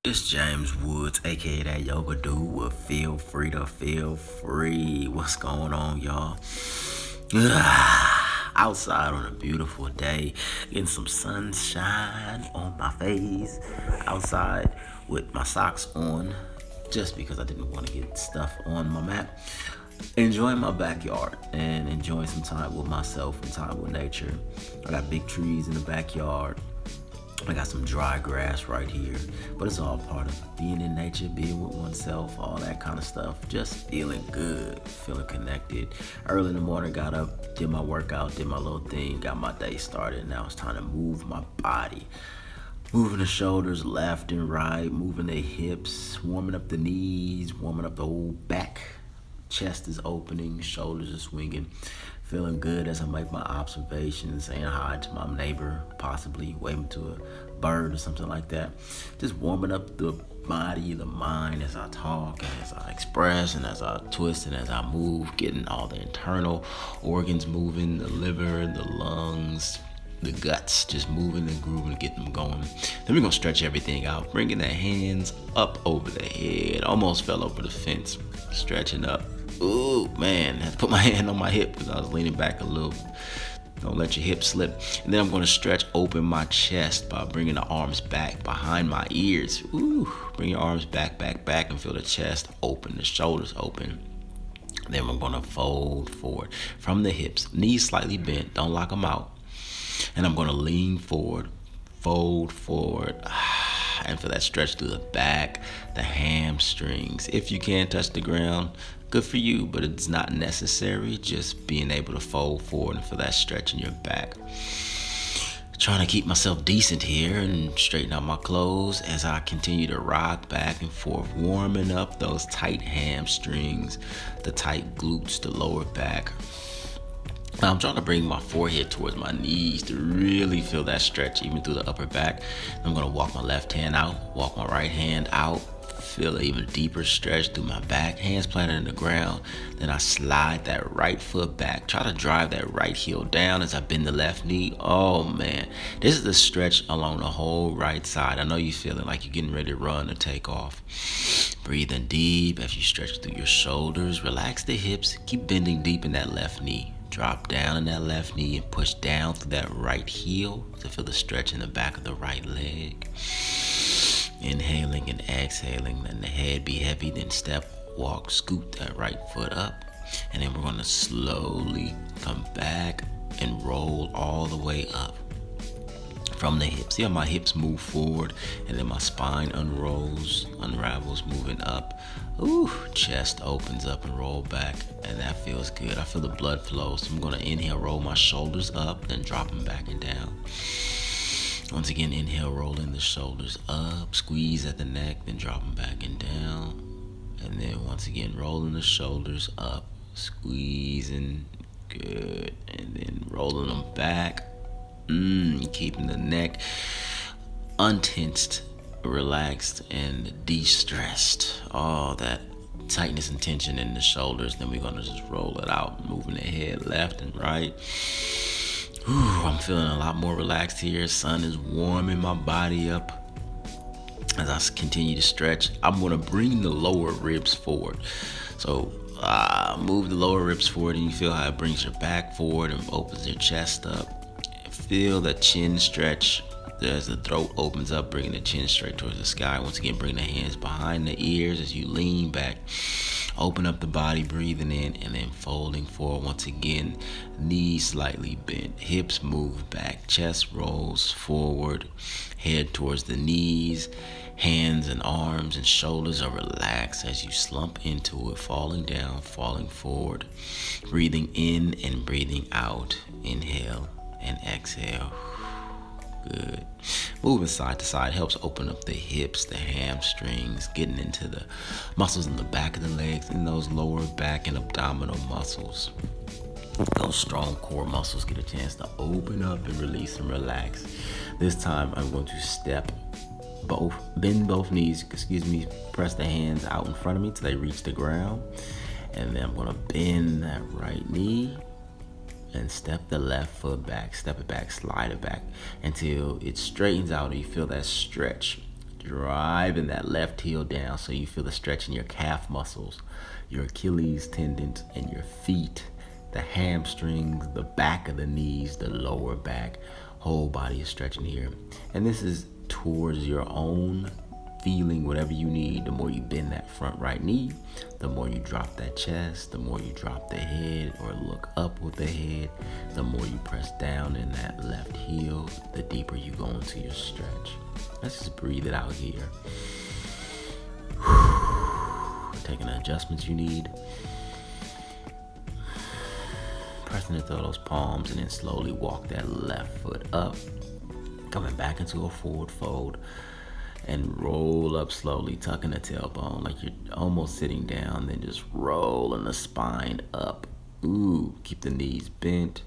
It's James Woods, aka that yoga dude with Feel Free to Feel Free. What's going on, y'all? Outside on a beautiful day, getting some sunshine on my face. Outside with my socks on, just because I didn't want to get stuff on my mat. Enjoying my backyard and enjoying some time with myself and time with nature. I got big trees in the backyard. I got some dry grass right here, but it's all part of being in nature, being with oneself, all that kind of stuff. Just feeling good, feeling connected. Early in the morning, got up, did my workout, did my little thing, got my day started. Now it's time to move my body. Moving the shoulders left and right, moving the hips, warming up the knees, warming up the whole back. Chest is opening, shoulders are swinging. Feeling good as I make my observations, saying hi to my neighbor, possibly waving to a bird or something like that. Just warming up the body, the mind as I talk, as I express, and as I twist and as I move, getting all the internal organs moving, the liver, the lungs, the guts, just moving and grooving to get them going. Then we're gonna stretch everything out, bringing the hands up over the head. Almost fell over the fence, stretching up. Ooh, man, I had to put my hand on my hip because I was leaning back a little. Don't let your hip slip. And then I'm going to stretch open my chest by bringing the arms back behind my ears. Ooh, bring your arms back, and feel the chest open, the shoulders open. Then we're going to fold forward from the hips, knees slightly bent, don't lock them out. And I'm going to lean forward, fold forward, and feel that stretch through the back, the hamstrings. If you can touch the ground, good for you, but it's not necessary. Just being able to fold forward and feel that stretch in your back. Trying to keep myself decent here and straighten out my clothes as I continue to rock back and forth, warming up those tight hamstrings, the tight glutes, the lower back. I'm trying to bring my forehead towards my knees to really feel that stretch even through the upper back. I'm going to walk my left hand out, walk my right hand out, feel an even deeper stretch through my back, hands planted in the ground. Then I slide that right foot back, try to drive that right heel down as I bend the left knee. Oh man, this is the stretch along the whole right side. I know you're feeling like you're getting ready to run or take off. Breathing deep as you stretch through your shoulders, relax the hips, keep bending deep in that left knee. Drop down in that left knee and push down through that right heel to feel the stretch in the back of the right leg. Inhaling and exhaling, letting the head be heavy, then step, walk, scoot that right foot up. And then we're going to slowly come back and roll all the way up from the hips. See how my hips move forward and then my spine unravels, moving up. Ooh, chest opens up and roll back, and that feels good. I feel the blood flow, so I'm going to inhale, roll my shoulders up, then drop them back and down. Once again, inhale, rolling the shoulders up, squeeze at the neck, then drop them back and down. And then once again, rolling the shoulders up, squeezing, good, and then rolling them back. Keeping the neck untensed, relaxed, and de-stressed. All that tightness and tension in the shoulders. Then we're going to just roll it out, moving the head left and right. I'm feeling a lot more relaxed here. Sun is warming my body up. As I continue to stretch, I'm going to bring the lower ribs forward. So move the lower ribs forward, and you feel how it brings your back forward and opens your chest up. Feel the chin stretch as the throat opens up, bringing the chin straight towards the sky. Once again, bring the hands behind the ears as you lean back. Open up the body, breathing in, and then folding forward. Once again, knees slightly bent, hips move back, chest rolls forward, head towards the knees. Hands and arms and shoulders are relaxed as you slump into it, falling down, falling forward. Breathing in and breathing out. Inhale and exhale. Good. Moving side to side helps open up the hips, the hamstrings, getting into the muscles in the back of the legs and those lower back and abdominal muscles. Those strong core muscles get a chance to open up and release and relax. This time I'm going to bend both knees, press the hands out in front of me till they reach the ground. And then I'm going to bend that right knee and step the left foot back, step it back, slide it back until it straightens out and you feel that stretch driving that left heel down so you feel the stretch in your calf muscles, your Achilles tendons, and your feet, the hamstrings, the back of the knees, the lower back. Whole body is stretching here. And this is towards your own feeling, whatever you need. The more you bend that front right knee, the more you drop that chest, the more you drop the head or look up with the head, the more you press down in that left heel, the deeper you go into your stretch. Let's just breathe it out here. Taking the adjustments you need. Pressing into those palms and then slowly walk that left foot up. Coming back into a forward fold and roll up slowly, tucking the tailbone like you're almost sitting down, then just rolling the spine up. Ooh, keep the knees bent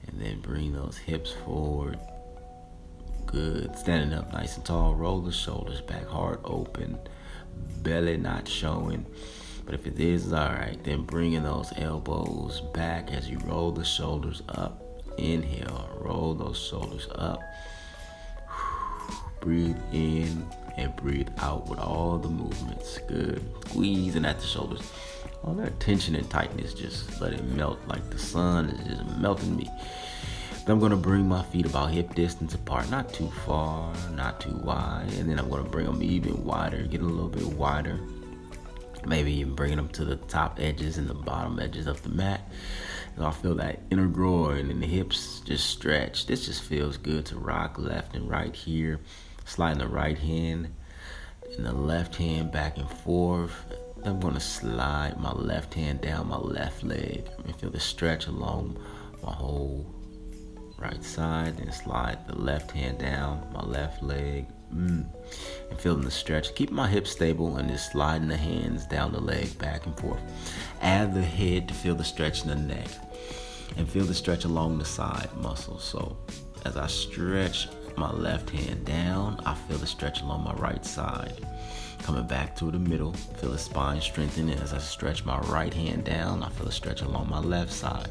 and then bring those hips forward. Good. Standing up nice and tall, roll the shoulders back, heart open, belly not showing. But if it is, all right, then bringing those elbows back as you roll the shoulders up. Inhale, roll those shoulders up. Breathe in and breathe out with all the movements. Good. Squeezing at the shoulders. All that tension and tightness, just let it melt like the sun is just melting me. Then I'm going to bring my feet about hip distance apart, not too far, not too wide. And then I'm going to bring them even wider, get a little bit wider. Maybe even bringing them to the top edges and the bottom edges of the mat. And I'll feel that inner groin and the hips just stretch. This just feels good to rock left and right here. Sliding the right hand and the left hand back and forth. I'm going to slide my left hand down my left leg. I feel the stretch along my whole right side. Then slide the left hand down my left leg. And feeling the stretch. Keep my hips stable and just sliding the hands down the leg back and forth. Add the head to feel the stretch in the neck. And feel the stretch along the side muscles. So as I stretch my left hand down, I feel the stretch along my right side. Coming back to the middle, feel the spine strengthening. As I stretch my right hand down, I feel a stretch along my left side.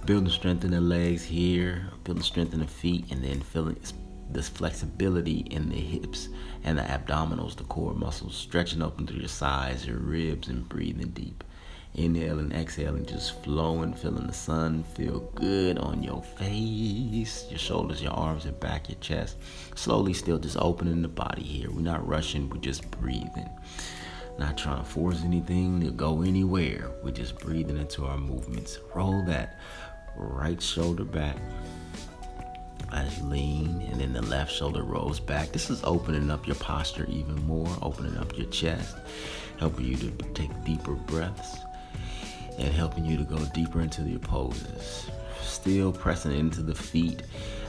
Building strength in the legs here, building strength in the feet, and then feeling this flexibility in the hips and the abdominals, the core muscles, stretching open through your sides, your ribs, and breathing deep. Inhaling, exhaling, just flowing, feeling the sun feel good on your face, your shoulders, your arms, and back, your chest. Slowly still just opening the body here. We're not rushing, we're just breathing. Not trying to force anything to go anywhere. We're just breathing into our movements. Roll that right shoulder back as you lean, and then the left shoulder rolls back. This is opening up your posture even more, opening up your chest, helping you to take deeper breaths, and helping you to go deeper into your poses. Still pressing into the feet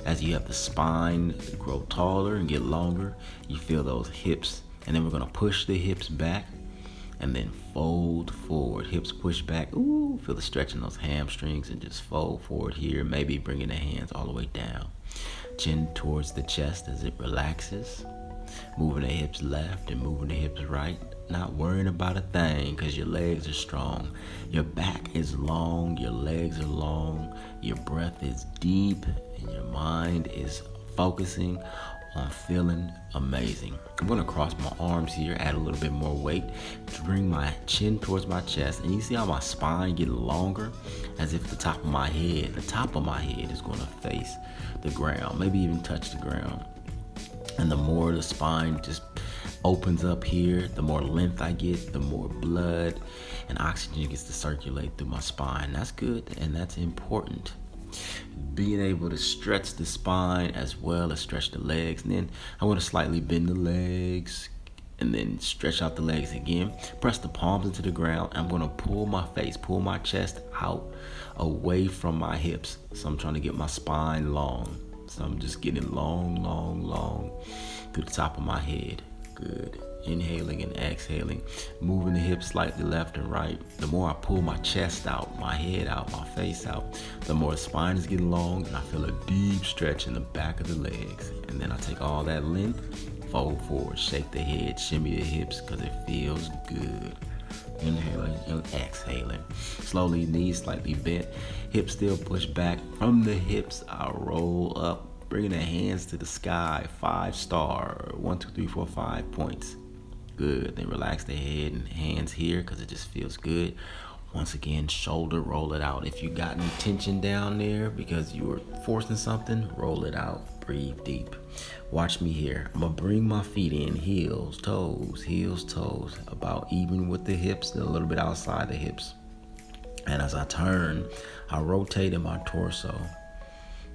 as you have the spine grow taller and get longer. You feel those hips, and then we're going to push the hips back and then fold forward. Hips push back. Ooh, feel the stretch in those hamstrings and just fold forward here. Maybe bringing the hands all the way down. Chin towards the chest as it relaxes. Moving the hips left and moving the hips right. Not worrying about a thing because your legs are strong. Your back is long. Your legs are long. Your breath is deep. And your mind is focusing on feeling amazing. I'm going to cross my arms here, add a little bit more weight to bring my chin towards my chest. And you see how my spine getting longer, as if the top of my head is going to face the ground, maybe even touch the ground. And the more the spine just opens up here, the more length I get, the more blood and oxygen gets to circulate through my spine. That's good and that's important. Being able to stretch the spine as well as stretch the legs. And then I want to slightly bend the legs and then stretch out the legs again. Press the palms into the ground. I'm going to pull my chest out away from my hips. So I'm trying to get my spine long. So I'm just getting long through the top of my head. Good. Inhaling and exhaling, moving the hips slightly left and right. The more I pull my chest out, my head out, my face out, the more the spine is getting long, and I feel a deep stretch in the back of the legs. And then I take all that length, fold forward, shake the head, shimmy the hips because it feels good. Inhaling and exhaling. Slowly, knees slightly bent, hips still pushed back. From the hips, I roll up Bringing the hands to the sky. 5 star. 1, 2, 3, 4, 5 points. Good. Then relax the head and hands here because it just feels good. Once again, shoulder, roll it out. If you got any tension down there because you were forcing something, roll it out. Breathe deep. Watch me here. I'm going to bring my feet in. Heels, toes. About even with the hips and a little bit outside the hips. And as I turn, I rotate in my torso.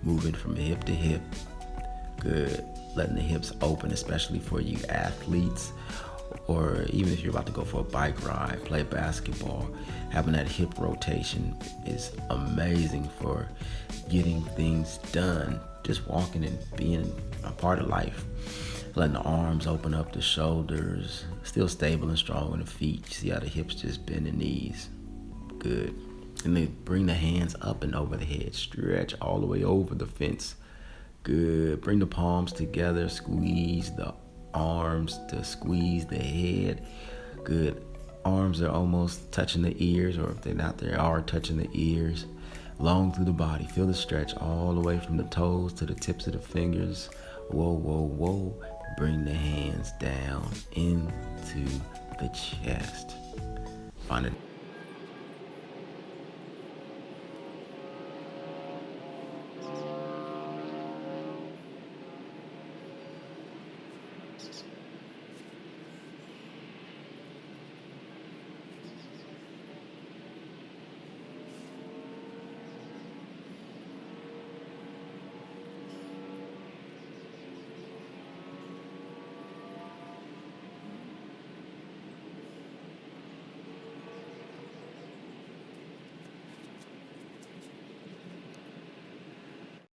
Moving from hip to hip. Good. Letting the hips open, especially for you athletes, or even if you're about to go for a bike ride, play basketball. Having that hip rotation is amazing for getting things done. Just walking and being a part of life. Letting the arms open up, the shoulders, still stable and strong on the feet. You see how the hips just bend the knees. Good. And then bring the hands up and over the head. Stretch all the way over the fence. Good. Bring the palms together. Squeeze the arms to squeeze the head. Good. Arms are almost touching the ears, or if they're not, they are touching the ears. Long through the body. Feel the stretch all the way from the toes to the tips of the fingers. Whoa. Bring the hands down into the chest. Find it.